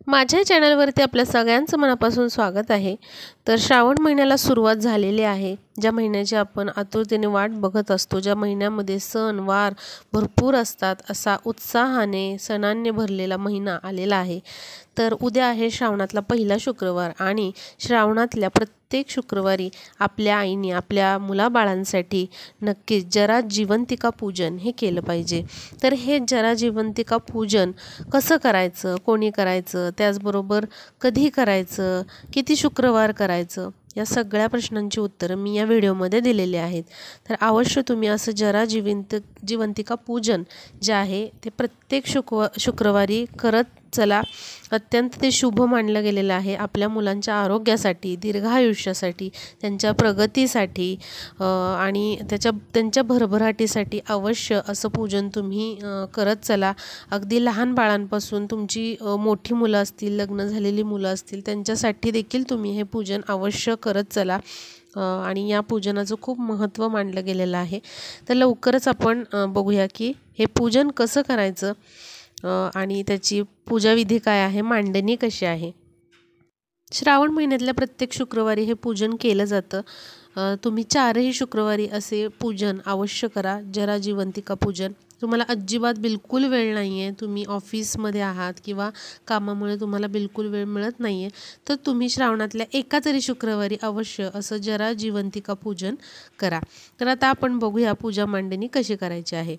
माझ्या चॅनलवरती आपल्या सगळ्यांचं मनापासून स्वागत आहे। तर श्रावण महिन्याला सुरुवात झालेली आहे, ज्या महिन्याची आपण आतुरतेने वाट बघत असतो, ज्या महिन्यामध्ये सण वार भरपूर असतात, असा उत्साहाने सणांनी भरलेला महिना आलेला आहे। तर उद्या आहे श्रावणातला पहिला शुक्रवार आणि श्रावणातल्या प्रत्येक शुक्रवारी आपल्या आईने आपल्या मुलाबाळांसाठी नक्कीच जरा जिवंतिका पूजन हे केलं पाहिजे। तर हे जरा जिवंतिका पूजन कसं करायचं, कोणी करायचं, त्याचबरोबर कधी करायचं, किती शुक्रवार करायचं, या सगळ्या प्रश्नांची उत्तरं मी या व्हिडिओमध्ये दिलेली आहेत। तर अवश्य तुम्ही असं जरा जिवंतिका पूजन जे आहे ते प्रत्येक शुक्रवारी करत चला। अत्यंत ते शुभ मानलं गेलेलं आहे आपल्या मुलांच्या आरोग्यासाठी, दीर्घायुष्यासाठी, त्यांच्या प्रगतीसाठी आणि त्यांच्या भरभराटीसाठी अवश्य असं पूजन तुम्ही करत चला। अगदी लहान बाळांपासून तुमची मोठी मुलं असतील, लग्न झालेली मुलं असतील, त्यांच्यासाठी देखील तुम्ही हे पूजन अवश्य करत चला आणि या पूजनाचं खूप महत्त्व मानलं गेलेलं आहे। तर लवकरच आपण बघूया की हे पूजन कसं करायचं आणि त्याची पूजाविधी काय आहे, मांडणी कशी आहे। श्रावण महिन्यातल्या प्रत्येक शुक्रवारी हे पूजन केलं जातं। तुम्ही 4ही शुक्रवारी असे पूजन अवश्य करा, जरा जिवंतिका पूजन। तुम्हाला अजिबात बिलकुल वेळ नाही आहे, तुम्ही ऑफिसमध्ये आहात किंवा कामामुळे तुम्हाला बिलकुल वेळ मिळत नाही आहे, तर तुम्ही श्रावणातल्या एका तरी शुक्रवारी अवश्य असं जरा जिवंतिका पूजन करा। तर आता आपण बघूया पूजा मांडणी कशी करायची आहे।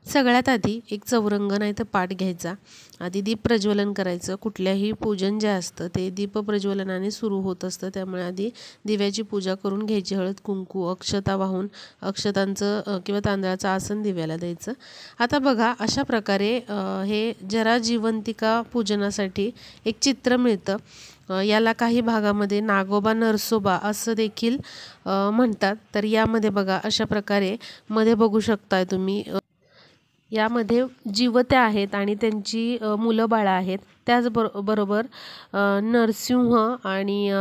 सगळ्यात आधी एक चौरंग नाही तर पाट घ्यायचा, आधी दीप प्रज्वलन करायचं। कुठल्याही पूजन जे असतं ते दीप प्रज्वलनाने सुरू होत असतं, त्यामुळे आधी दिव्याची पूजा करून घ्यायची। हळद कुंकू अक्षता वाहून अक्षतांचं किंवा तांदळाचं आसन दिव्याला द्यायचं। आता बघा अशा प्रकारे हे जरा जिवंतिका पूजनासाठी एक चित्र मिळतं। याला काही भागामध्ये नागोबा नरसोबा असं देखील म्हणतात। तर यामध्ये बघा अशा प्रकारे मध्ये बघू शकताय तुम्ही, यामध्ये जिवत्या आहेत आणि त्यांची मुलं बाळं आहेत। त्याचबरोबर नरसिंह आणि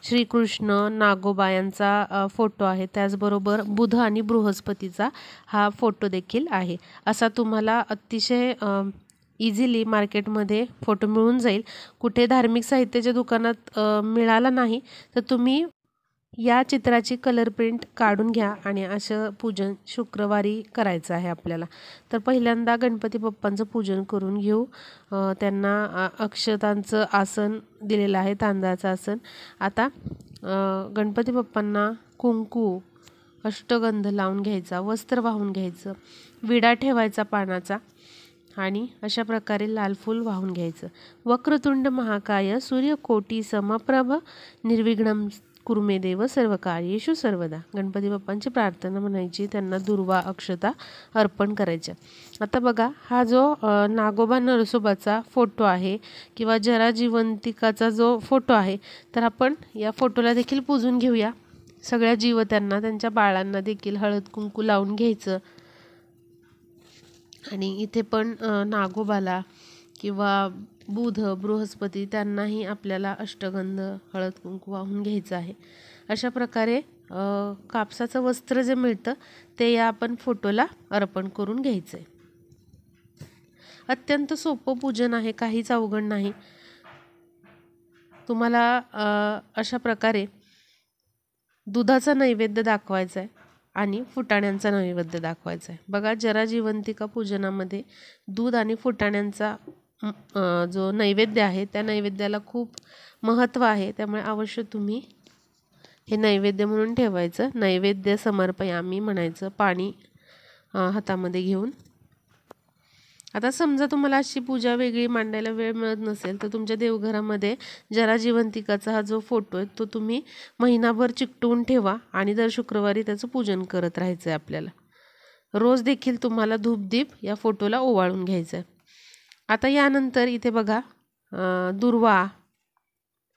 श्रीकृष्ण नागोबा यांचा फोटो आहे। त्याचबरोबर बुध आणि बृहस्पतीचा हा फोटो देखील आहे। असा तुम्हाला अतिशय इझिली मार्केटमध्ये फोटो मिळून जाईल। कुठे धार्मिक साहित्याच्या दुकानात मिळाला नाही तर तुम्ही या चित्राची कलर प्रिंट काढून घ्या आणि असं पूजन शुक्रवारी करायचं आहे आपल्याला। तर पहिल्यांदा गणपती बाप्पांचं पूजन करून घेऊ। त्यांना अक्षतांचं आसन दिलेलं आहे, तांदळाचं आसन। आता गणपती बाप्पांना कुंकू अष्टगंध लावून घ्यायचा, वस्त्र वाहून घ्यायचं, विडा ठेवायचा पानाचा आणि अशा प्रकारे लाल फूल वाहून घ्यायचं। वक्रतुंड महाकाय सूर्यकोटी समप्रभ निर्विघ्नं कुरुमे देव सर्व कार्येषु सर्वदा, गणपती बाप्पांची प्रार्थना म्हणायची, त्यांना दुर्वा अक्षता अर्पण करायच्या। आता बघा हा जो नागोबा नरसोबाचा फोटो आहे किंवा जरा जिवंतिकाचा जो फोटो आहे, तर आपण या फोटोला देखील पूजून घेऊया। सगळ्या जिवत्यांना त्यांच्या बाळांना देखील हळद कुंकू लावून घ्यायचं आणि इथे पण नागोबाला किंवा बुध बृहस्पती त्यांनाही आपल्याला अष्टगंध हळद कुंकू वाहून घ्यायचं आहे। अशा प्रकारे कापसाचं वस्त्र जे मिळतं ते या आपण फोटोला अर्पण करून घ्यायचं आहे। अत्यंत सोपं पूजन आहे, काहीच अवघड नाही। तुम्हाला अशा प्रकारे दुधाचा नैवेद्य दाखवायचा आहे आणि फुटाण्यांचा नैवेद्य दाखवायचा आहे। बघा जरा जिवंतिका पूजनामध्ये दूध आणि फुटाण्यांचा जो नैवेद्य आहे त्या नैवेद्याला खूप महत्त्व आहे, त्यामुळे अवश्य तुम्ही हे नैवेद्य म्हणून ठेवायचं। नैवेद्य समर्पयामी म्हणायचं पाणी हातामध्ये घेऊन। आता समजा तुम्हाला अशी पूजा वेगळी मांडायला वेळ मिळत नसेल तर तुमच्या देवघरामध्ये जरा जिवंतिकाचा हा जो फोटो आहे तो तुम्ही महिनाभर चिकटवून ठेवा आणि दर शुक्रवारी त्याचं पूजन करत राहायचं आहे आपल्याला। रोज देखील तुम्हाला धूपदीप या फोटोला ओवाळून घ्यायचं आहे। आता यानंतर इथे बघा दुर्वा,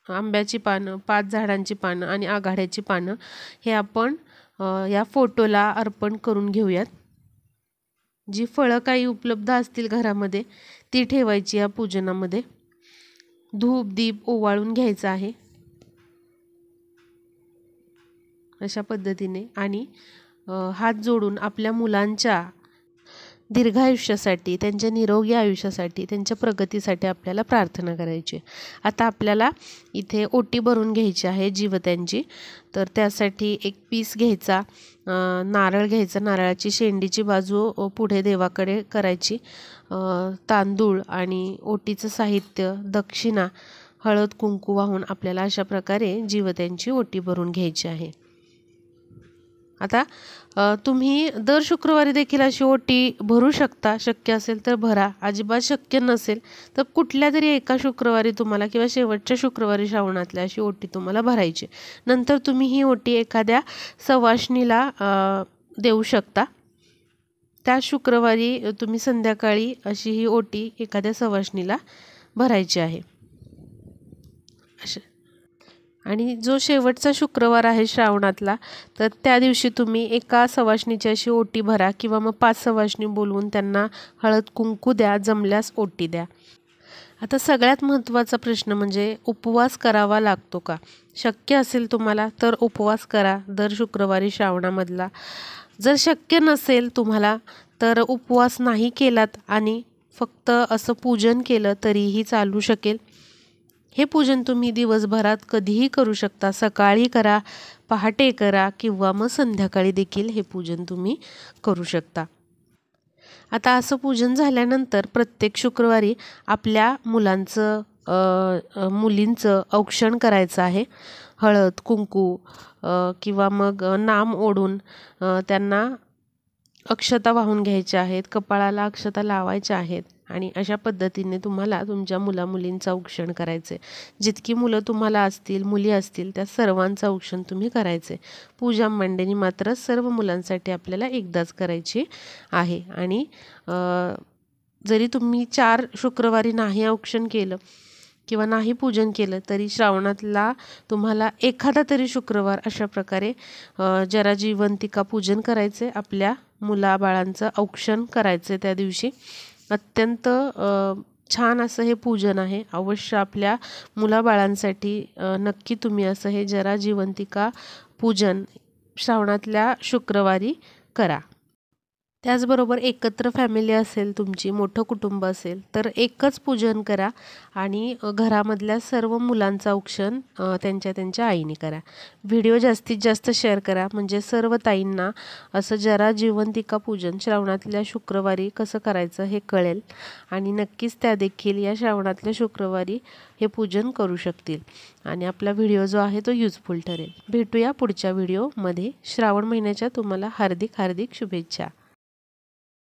आंब्याची पानं, 5 झाडांची पानं आणि आघाड्याची पानं हे आपण या फोटोला अर्पण करून घेऊयात। जी फळं काही उपलब्ध असतील घरामध्ये ती ठेवायची या पूजनामध्ये। धूप दीप ओवाळून घ्यायचा आहे अशा पद्धतीने आणि हात जोडून आपल्या मुलांच्या दीर्घायुष्यासाठी, त्यांच्या निरोगी आयुष्यासाठी, त्यांच्या प्रगतीसाठी आपल्याला प्रार्थना करायची. आता आपल्याला इथे ओटी भरून घ्यायची आहे जिवत्यांची. तर त्यासाठी एक पीस घ्यायचा, नारळ घ्यायचा, नारळाची शेंडीची बाजू पुढे देवाकडे करायची, तांदूळ आणि ओटीचं साहित्य, दक्षिणा, हळद कुंकू वाहून आपल्याला अशा प्रकारे जिवत्यांची ओटी भरून घ्यायची आहे. आता तुम्ही दर शुक्रवारी देखील अशी ओटी भरू शकता. शक्य असेल तर भरा, अजिबात शक्य नसेल तर कुठल्या तरी एका शुक्रवारी तुम्हाला किंवा शेवटच्या शुक्रवारी श्रावणातल्या अशी ओटी तुम्हाला भरायची. नंतर तुम्ही ही ओटी एखाद्या सवाष्णीला देऊ शकता. त्या शुक्रवारी तुम्ही संध्याकाळी अशी ही ओटी एखाद्या सवाष्णीला भरायची आहे. आणि जो शेवटचा शुक्रवार आहे श्रावणातला, तर त्या दिवशी तुम्ही एका सवाष्णीची अशी ओटी भरा किंवा मग 5 सवाष्णी बोलवून त्यांना हळद कुंकू द्या, जमल्यास ओटी द्या. आता सगळ्यात महत्त्वाचा प्रश्न म्हणजे उपवास करावा लागतो का? शक्य असेल तुम्हाला तर उपवास करा दर शुक्रवारी श्रावणामधला. जर शक्य नसेल तुम्हाला तर उपवास नाही केलात आणि फक्त असं पूजन केलं तरीही चालू शकेल. हे पूजन तुम्ही दिवसभरात कधीही करू शकता. सकाळी करा, पहाटे करा किंवा मग संध्याकाळी देखील हे पूजन तुम्ही करू शकता. आता असं पूजन झाल्यानंतर प्रत्येक शुक्रवारी आपल्या मुलींचं औक्षण करायचं आहे. हळद कुंकू किंवा मग नाम ओढून त्यांना अक्षता वाहून घ्यायच्या आहेत, कपाळाला अक्षता लावायच्या आहेत आणि अशा पद्धतीने तुम्हाला तुमच्या मुलींचं औक्षण करायचं आहे. जितकी मुलं तुम्हाला असतील, मुली असतील, त्या सर्वांचं औक्षण तुम्ही करायचं आहे. पूजा मांडणी मात्र सर्व मुलांसाठी आपल्याला एकदाच करायची आहे. आणि जरी तुम्ही 4 शुक्रवारी नाही औक्षण केलं किंवा नाही पूजन केलं तरी श्रावणातला तुम्हाला एखादा तरी शुक्रवार अशा प्रकारे जरा जिवंतिका पूजन करायचे, आपल्या मुलाबाळांचं औक्षण करायचं त्या दिवशी. अत्यंत छान असं हे पूजन आहे. अवश्य आपल्या मुलाबाळांसाठी नक्की तुम्ही असं हे जरा जिवंतिका पूजन श्रावणातल्या शुक्रवारी करा. त्याचबरोबर एकत्र फॅमिली असेल, तुमची मोठं कुटुंब असेल तर एकच पूजन करा आणि घरामधल्या सर्व मुलांचं औक्षण त्यांच्या आईने करा. व्हिडिओ जास्तीत जास्त शेअर करा म्हणजे सर्व ताईंना असं जरा जिवंतिका पूजन श्रावणातल्या शुक्रवारी कसं करायचं हे कळेल आणि नक्कीच त्या देखील या श्रावणातल्या शुक्रवारी हे पूजन करू शकतील आणि आपला व्हिडिओ जो आहे तो युजफुल ठरेल. भेटूया पुढच्या व्हिडिओमध्ये. श्रावण महिन्याच्या तुम्हाला हार्दिक हार्दिक शुभेच्छा.